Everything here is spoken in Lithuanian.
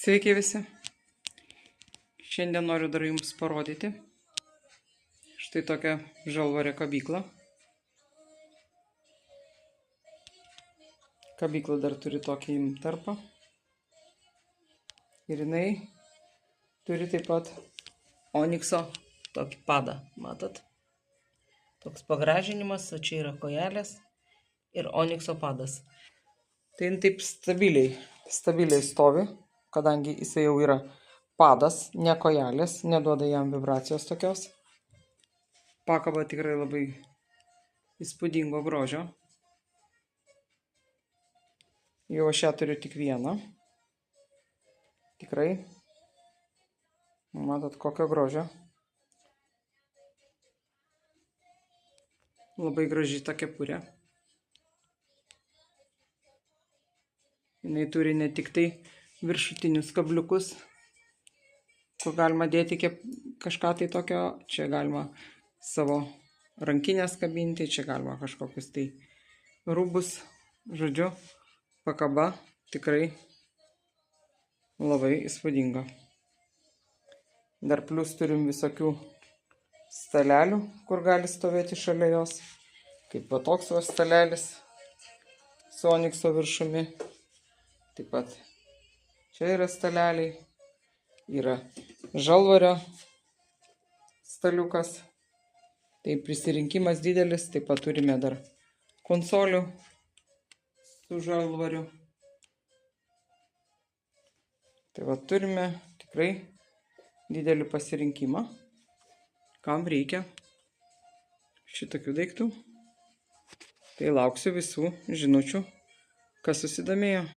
Sveiki visi. Šiandien noriu dar jums parodyti štai tokią žalvarę kabyklą. Kabykla dar turi tokį tarpą. Ir jinai turi taip pat onikso tokį padą, matot? Toks pagražinimas, o čia yra kojelės ir onikso padas. Tai jin taip stabiliai stovi, kadangi jisai jau yra padas, ne kojelės, neduoda jam vibracijos tokios. Pakaba tikrai labai įspūdingo grožio. Jau aš ją turiu tik vieną. Tikrai. Matot, kokio grožio. Labai graži ta kepurė. Jinai turi ne tik tai viršutinius kabliukus, kur galima dėti kažką tai tokio. Čia galima savo rankinės kabinti, čia galima kažkokius tai rūbus. Žodžiu, pakaba tikrai labai įspūdinga. Dar plus turim visokių stalelių, kur gali stovėti šalia jos. Kaip va toks va stalelis su onikso viršumi. Taip pat čia yra staleliai. Yra žalvario staliukas. Tai prisirinkimas didelis. Taip pat turime dar konsolių su žalvariu. Tai va turime tikrai didelį pasirinkimą, kam reikia šitokių daiktų. Tai lauksiu visų žinučių, kas susidomėjo.